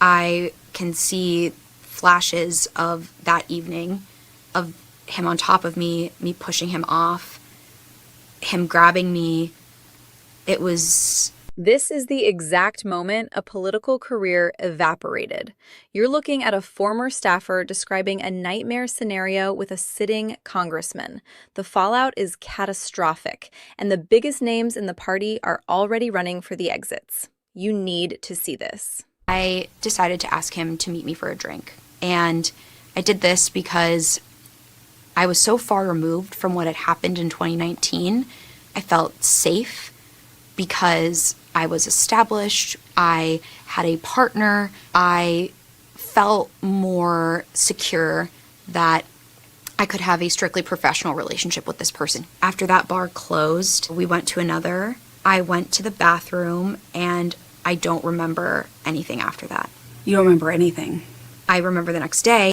I can see flashes of that evening, of him on top of me pushing him off, him grabbing me. It was... This is the exact moment a political career evaporated. You're looking at a former staffer describing a nightmare scenario with a sitting congressman. The fallout is catastrophic, and the biggest names in the party are already running for the exits. You need to see this. I decided to ask him to meet me for a drink. And I did this because I was so far removed from what had happened in 2019. I felt safe because I was established, I had a partner, I felt more secure that I could have a strictly professional relationship with this person. After that bar closed, we went to another. I went to the bathroom, and I don't remember anything after that. You don't remember anything? I remember the next day,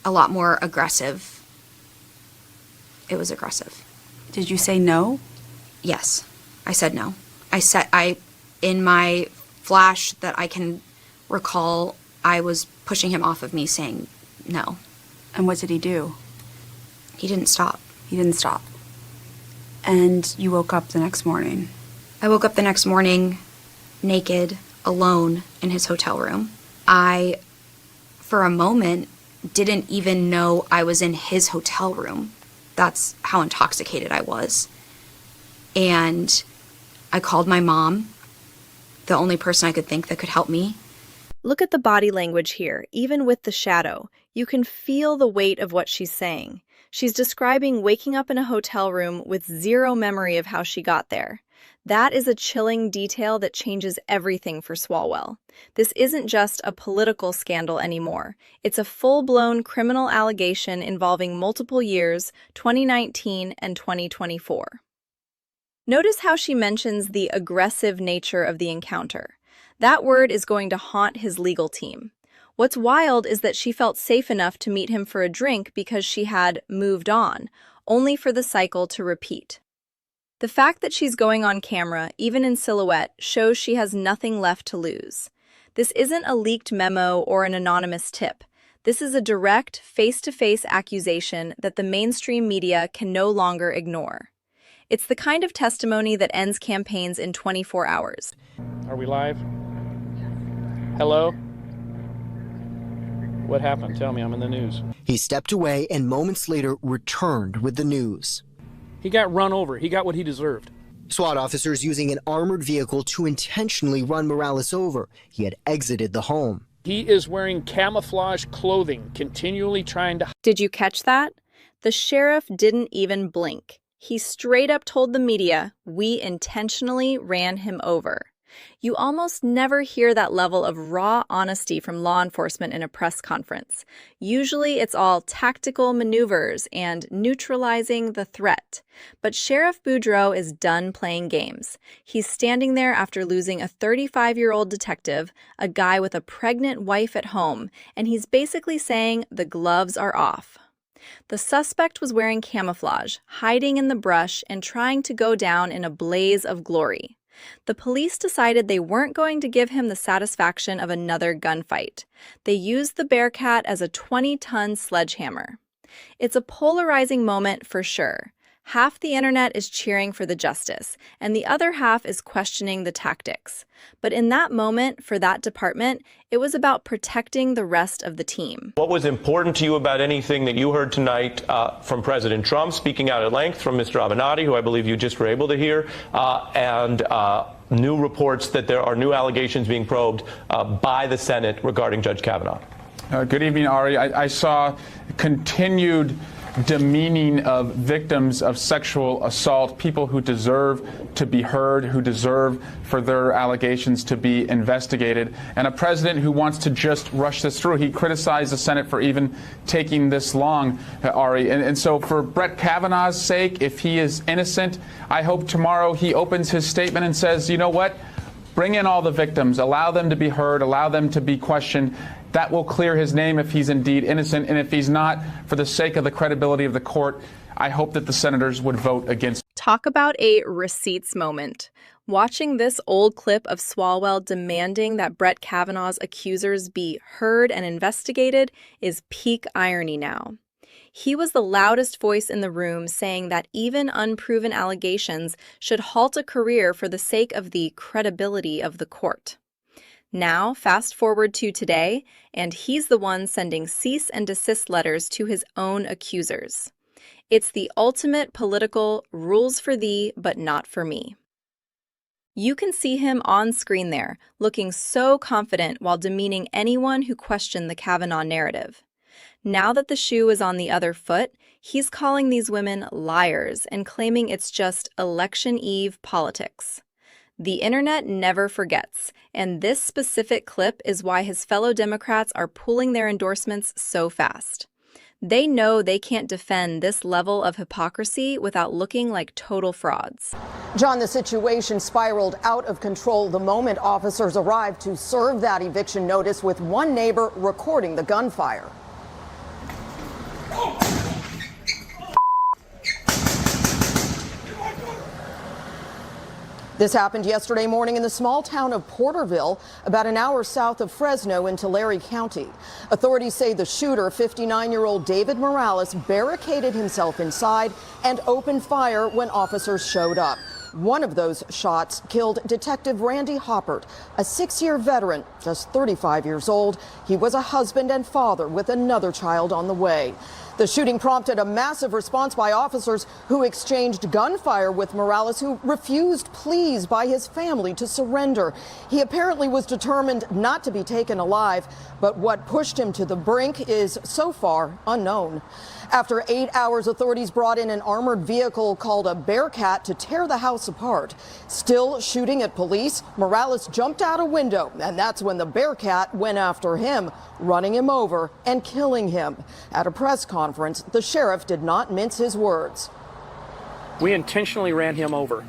a lot more aggressive. It was aggressive. Did you say no? Yes, I said no. In my flash that I can recall, I was pushing him off of me saying no. And what did he do? He didn't stop. He didn't stop. And you woke up the next morning? I woke up the next morning naked, alone in his hotel room. I, for a moment, didn't even know I was in his hotel room. That's how intoxicated I was. And I called my mom, the only person I could think that could help me. Look at the body language here, even with the shadow. You can feel the weight of what she's saying. She's describing waking up in a hotel room with zero memory of how she got there. That is a chilling detail that changes everything for Swalwell. This isn't just a political scandal anymore. It's a full-blown criminal allegation involving multiple years, 2019 and 2024. Notice how she mentions the aggressive nature of the encounter. That word is going to haunt his legal team. What's wild is that she felt safe enough to meet him for a drink because she had moved on, only for the cycle to repeat. The fact that she's going on camera, even in silhouette, shows she has nothing left to lose. This isn't a leaked memo or an anonymous tip. This is a direct, face-to-face accusation that the mainstream media can no longer ignore. It's the kind of testimony that ends campaigns in 24 hours. Are we live? Hello? What happened? Tell me, I'm in the news. He stepped away and moments later returned with the news. He got run over. He got what he deserved. SWAT officers using an armored vehicle to intentionally run Morales over. He had exited the home. He is wearing camouflage clothing, continually trying to... Did you catch that? The sheriff didn't even blink. He straight up told the media, "We intentionally ran him over." You almost never hear that level of raw honesty from law enforcement in a press conference. Usually it's all tactical maneuvers and neutralizing the threat. But Sheriff Boudreaux is done playing games. He's standing there after losing a 35-year-old detective, a guy with a pregnant wife at home, and he's basically saying the gloves are off. The suspect was wearing camouflage, hiding in the brush, and trying to go down in a blaze of glory. The police decided they weren't going to give him the satisfaction of another gunfight. They used the Bearcat as a 20-ton sledgehammer. It's a polarizing moment for sure. Half the internet is cheering for the justice, and the other half is questioning the tactics. But in that moment, for that department, it was about protecting the rest of the team. What was important to you about anything that you heard tonight from President Trump, speaking out at length, from Mr. Avenatti, who I believe you just were able to hear, and new reports that there are new allegations being probed by the Senate regarding Judge Kavanaugh? Good evening, Ari. I saw continued demeaning of victims of sexual assault, people who deserve to be heard, who deserve for their allegations to be investigated, and a president who wants to just rush this through. He criticized the Senate for even taking this long, Ari. And so for Brett Kavanaugh's sake, if he is innocent, I hope tomorrow he opens his statement and says, you know what? Bring in all the victims, allow them to be heard, allow them to be questioned. That will clear his name if he's indeed innocent. And if he's not, for the sake of the credibility of the court, I hope that the senators would vote against. Talk about a receipts moment. Watching this old clip of Swalwell demanding that Brett Kavanaugh's accusers be heard and investigated is peak irony now. He was the loudest voice in the room saying that even unproven allegations should halt a career for the sake of the credibility of the court. Now, fast forward to today, and he's the one sending cease and desist letters to his own accusers. It's the ultimate political rules for thee, but not for me. You can see him on screen there, looking so confident while demeaning anyone who questioned the Kavanaugh narrative. Now that the shoe is on the other foot, he's calling these women liars and claiming it's just election eve politics. The internet never forgets, and this specific clip is why his fellow Democrats are pulling their endorsements so fast. They know they can't defend this level of hypocrisy without looking like total frauds. John, the situation spiraled out of control the moment officers arrived to serve that eviction notice, with one neighbor recording the gunfire. This happened yesterday morning in the small town of Porterville, about an hour south of Fresno in Tulare County. Authorities say the shooter, 59-year-old David Morales, barricaded himself inside and opened fire when officers showed up. One of those shots killed Detective Randy Hoppert, a 6-year veteran, just 35 years old. He was a husband and father with another child on the way. The shooting prompted a massive response by officers who exchanged gunfire with Morales, who refused pleas by his family to surrender. He apparently was determined not to be taken alive, but what pushed him to the brink is so far unknown. After 8 hours, authorities brought in an armored vehicle called a Bearcat to tear the house apart. Still shooting at police, Morales jumped out a window, and that's when the Bearcat went after him, running him over and killing him. At a press conference, the sheriff did not mince his words. We intentionally ran him over.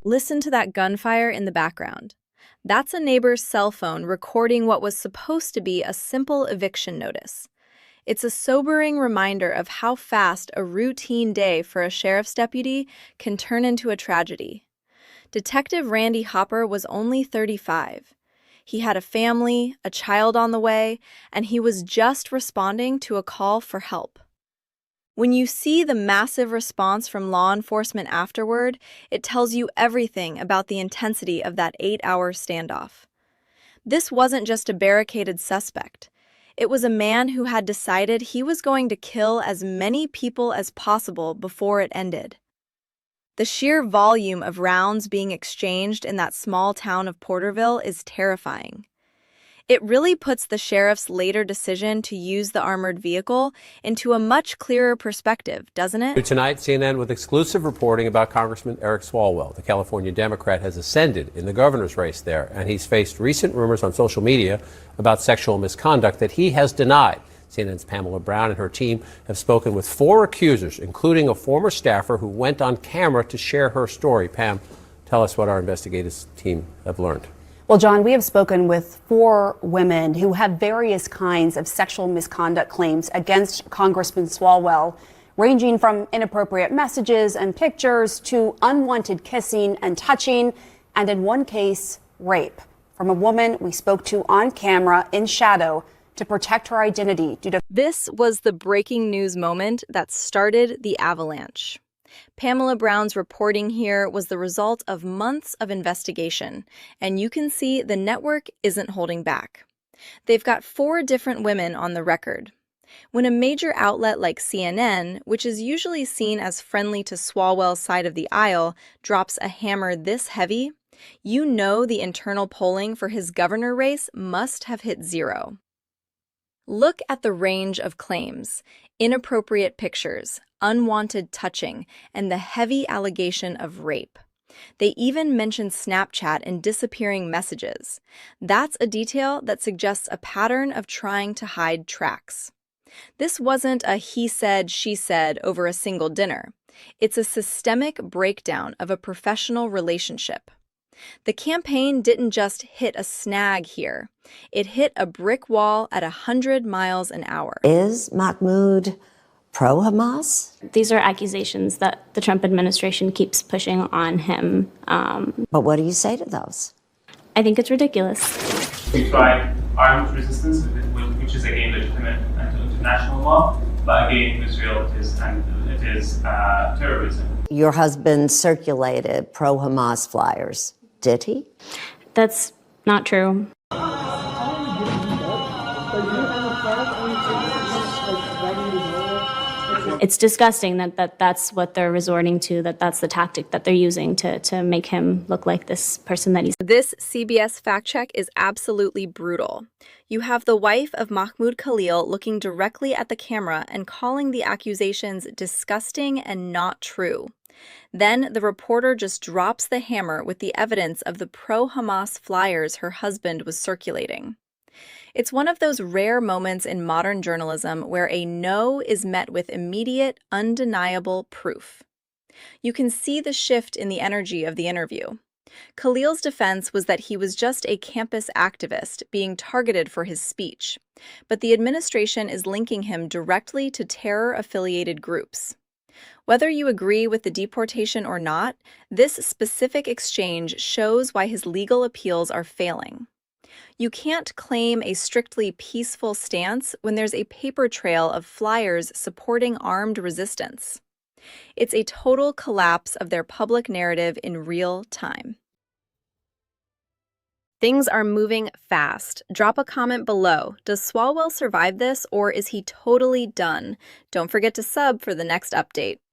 Listen to that gunfire in the background. That's a neighbor's cell phone recording what was supposed to be a simple eviction notice. It's a sobering reminder of how fast a routine day for a sheriff's deputy can turn into a tragedy. Detective Randy Hopper was only 35. He had a family, a child on the way, and he was just responding to a call for help. When you see the massive response from law enforcement afterward, it tells you everything about the intensity of that 8-hour standoff. This wasn't just a barricaded suspect. It was a man who had decided he was going to kill as many people as possible before it ended. The sheer volume of rounds being exchanged in that small town of Porterville is terrifying. It really puts the sheriff's later decision to use the armored vehicle into a much clearer perspective, doesn't it? Tonight, CNN with exclusive reporting about Congressman Eric Swalwell. The California Democrat has ascended in the governor's race there, and he's faced recent rumors on social media about sexual misconduct that he has denied. CNN's Pamela Brown and her team have spoken with 4 accusers, including a former staffer who went on camera to share her story. Pam, tell us what our investigative team have learned. Well, John, we have spoken with 4 women who have various kinds of sexual misconduct claims against Congressman Swalwell, ranging from inappropriate messages and pictures to unwanted kissing and touching, and in one case, rape, from a woman we spoke to on camera in shadow to protect her identity due to... This was the breaking news moment that started the avalanche. Pamela Brown's reporting here was the result of months of investigation, and you can see the network isn't holding back. They've got 4 different women on the record. When a major outlet like CNN, which is usually seen as friendly to Swalwell's side of the aisle, drops a hammer this heavy, you know the internal polling for his governor race must have hit 0. Look at the range of claims: inappropriate pictures, unwanted touching, and the heavy allegation of rape. They even mention Snapchat and disappearing messages. That's a detail that suggests a pattern of trying to hide tracks. This wasn't a he said, she said over a single dinner. It's a systemic breakdown of a professional relationship. The campaign didn't just hit a snag here. It hit a brick wall at 100 miles an hour. Is Mahmoud pro-Hamas? These are accusations that the Trump administration keeps pushing on him. But what do you say to those? I think it's ridiculous. We tried armed resistance, which is again legitimate under international law, but again, Israel it is terrorism. Your husband circulated pro-Hamas flyers, did he? That's not true. It's disgusting that's what they're resorting to, that's the tactic that they're using to make him look like this person that he's. This CBS fact check is absolutely brutal. You have the wife of Mahmoud Khalil looking directly at the camera and calling the accusations disgusting and not true. Then the reporter just drops the hammer with the evidence of the pro-Hamas flyers her husband was circulating. It's one of those rare moments in modern journalism where a no is met with immediate, undeniable proof. You can see the shift in the energy of the interview. Khalil's defense was that he was just a campus activist being targeted for his speech, but the administration is linking him directly to terror-affiliated groups. Whether you agree with the deportation or not, this specific exchange shows why his legal appeals are failing. You can't claim a strictly peaceful stance when there's a paper trail of flyers supporting armed resistance. It's a total collapse of their public narrative in real time. Things are moving fast. Drop a comment below. Does Swalwell survive this, or is he totally done? Don't forget to sub for the next update.